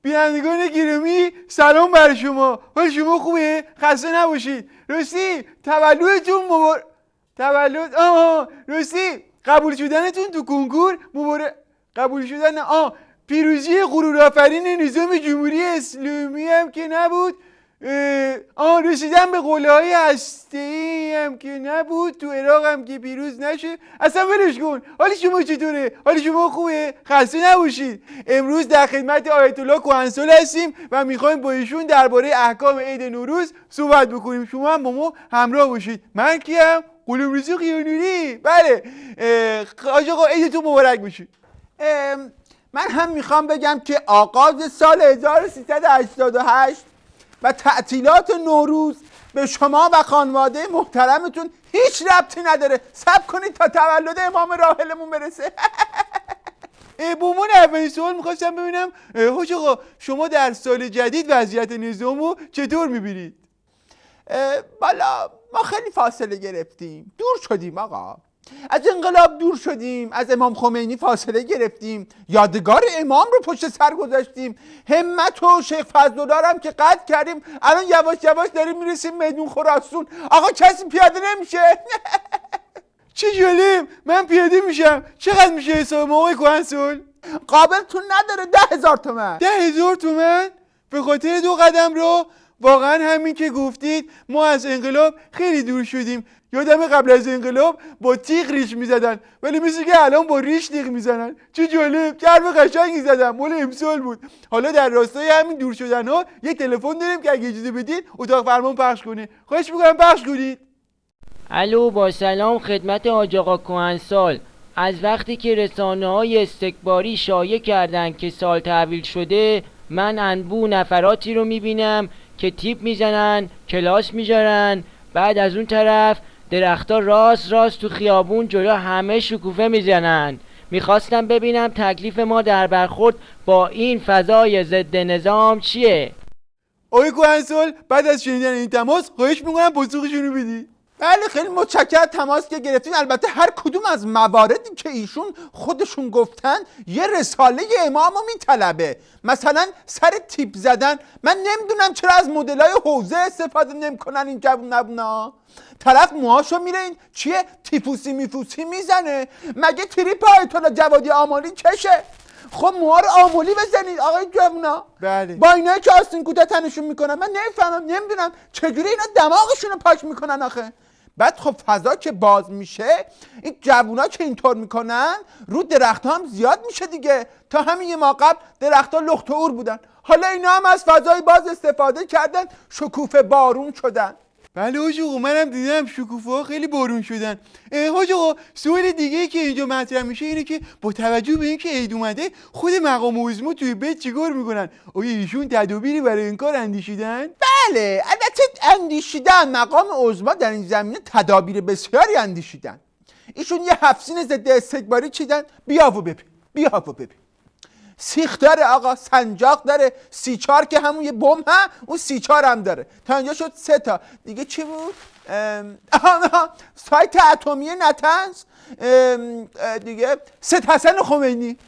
بینندگان گرامی سلام بر شما. حال شما خوبه؟ خسته نباشید. راستی تولدتون مبارک. تولد راستی قبول شدنتون تو کنکور مبارک. قبول شدن پیروزی غرورآفرین نظام جمهوری اسلامی هم که نبود. رسیدن به قله‌های هسته‌ای هم که نبود. تو عراق هم که پیروز نشه. اصلا ولش کن. حال شما چطوره؟ حال شما خوبه؟ خسته نباشید. امروز در خدمت آیت الله کهنسال هستیم و میخوایم با ایشون درباره احکام عید نوروز صحبت بکنیم. شما هم با ما همراه باشید. من کیم؟ قلمرضا قیانوری. بله. آقا عیدتون مبارک بشه. من هم میخوام بگم که آغاز سال 1388 و تعطیلات نوروز به شما و خانواده محترمتون هیچ ربطی نداره. صبر کنید تا تولد امام راحلمون برسه. به عنوان اولین سوال میخواستم ببینم حاج آقا شما در سال جدید وضعیت نظامو چطور میبینید؟ بالا ما خیلی فاصله گرفتیم، دور شدیم آقا. از انقلاب دور شدیم، از امام خمینی فاصله گرفتیم، یادگار امام رو پشت سر گذاشتیم، همت و شیخ فضلالله هم که قطع کردیم. الان یواش یواش داریم میرسیم میدون خراسان. آقا کسی پیاده نمیشه. چه جالب، من پیاده میشم. چقدر میشه حساب آقای کهنسال؟ قابلتون نداره. 10,000 تومن. 10,000 تومن؟ به خاطر 2 قدم رو؟ واقعا همین که گفتید ما از انقلاب خیلی دور شدیم. یادم قبل از انقلاب با تیغ ریش میزدن، ولی مثل که الان با ریش تیغ میزنن. چه جالب، حرف قشنگی زدم، مال امسال بود. حالا در راستای همین دور شدن ها یه تلفن داریم که اگه اجازه بدید اتاق فرمان پخش کنه. خواهش میکنم پخش کنید. الو، با سلام خدمت حاج آقا کهنسال. از وقتی که رسانه‌های استکباری شایع کردن که سال تحویل شده، من انبوه نفراتی رو میبینم که تیپ میزنن، کلاس میذارن، بعد از اون طرف درختا راست تو خیابون جلو همه شکوفه میزنن. میخواستم ببینم تکلیف ما در برخورد با این فضای ضد نظام چیه؟ آقای کهنسال بعد از شنیدن این تماس خواهش میکنم پاسخشون رو بدید. بله خیلی متشکرم تماس که گرفتین. البته هر کدوم از مواردی که ایشون خودشون گفتن یه رساله امامو میطلبه. مثلا سر تیپ زدن، من نمیدونم چرا از مدلای حوزه استفاده نمیکنن این جوون نبونا. طرف موهاشو میره این چیه تیفوسی میفوسی میزنه. مگه تریپ آیت الله جوادی آمالی چشه؟ خب موها رو آمولی بزنید آقای جوونا. بله. با اینایی که آستین کوتاه تنشون میکنن من نمیفهمم، نمیدونم چجوری اینا دماغشون رو پاک میکنن آخه. بعد خب فضا که باز میشه این جوونا که اینطور میکنن رو درخت هم زیاد میشه دیگه. تا همین یه ما قبل درخت ها لخت و اور بودن، حالا اینا هم از فضای باز استفاده کردن، شکوفه بارون شدن. بله حاج آقا منم دیدم شکوفه ها خیلی بارون شدن. حاج آقا سوال دیگه که اینجا مطرح میشه اینه که با توجه به اینکه عید اومده خود مقام عظما توی بیت چیکار میکنن؟ آیا ایشون تدابیری برای این کار اندیشیدن؟ بله البته اندیشیدن. مقام عظما در این زمینه تدابیر بسیاری اندیشیدن. ایشون یه حفظین ضد استکباری چیدن. بیا و ببین سیخ داره آقا، سنجاق داره، 34 که همون یه بم اون 34 هم داره. تا اینجا شد 3 تا. دیگه چی بود؟ سایت اتمی نتنز. دیگه سید حسن خمینی.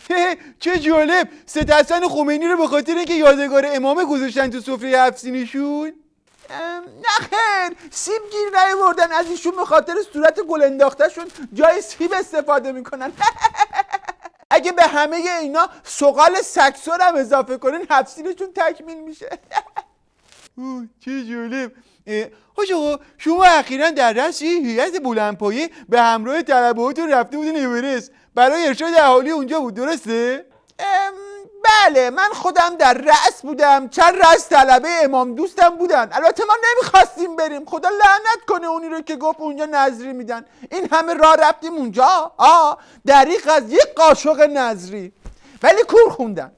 چه جالب، سید حسن خمینی رو به خاطر اینکه یادگار امامه گذاشتن تو سفره حفظینشون؟ نه خیر، سیب گیر نیاوردن از ایشون به خاطر صورت گل انداختهشون جای سیب استفاده میکنن. اگه به همه اینا سوغال سکسور هم اضافه کنین حفظینشون تکمیل میشه. چه جالب. حاج آقا شما اخیراً در رأس یه هیئت بلندپایه به همراه طلبه‌هاتون رفته بودین اورست برای ارشاد اهالی اونجا بود، درسته؟ بله من خودم در رأس بودم. چند رأس طلبه امام دوستم بودن. البته ما نمیخواستیم بریم، خدا لعنت کنه اونی رو که گفت اونجا نظری میدن. این همه راه رفتیم اونجا دریغ از یک قاشق نظری، ولی کور خوندن.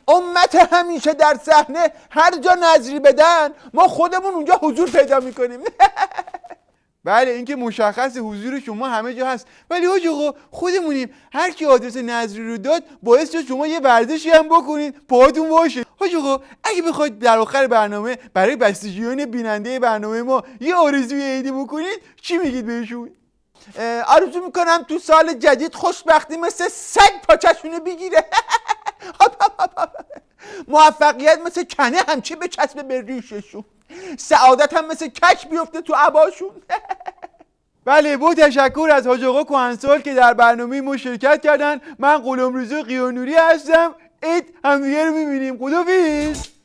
امت همیشه در صحنه، هر جا نظری بدن ما خودمون اونجا حضور پیدا میکنیم. بله این که مشخص حضور شما همه جا هست، ولی حاج آقا خودمونیم. هر کی آدرس نظری رو داد باعث شد شما یه ورزشی هم بکنید پاهاتون باشه. حاج آقا اگه بخواید در آخر برنامه برای بسیجیان بیننده برنامه ما یه آرزوی عیدی بکنید چی میگید بهشون؟ آرزو میکنم تو سال جدید خوشبختی مثل سگ پاچشونو بگیره. موفقیت مثل کنه همچی به چسبه به ریششون، سعادت هم مثل کک بیفته تو عباشون. بله، با تشکر از حاج آقا کهنسال که در برنامه ما شرکت کردن. من غلامرضا قیانوری هستم. همدیگه رو میبینیم. خداحافظ.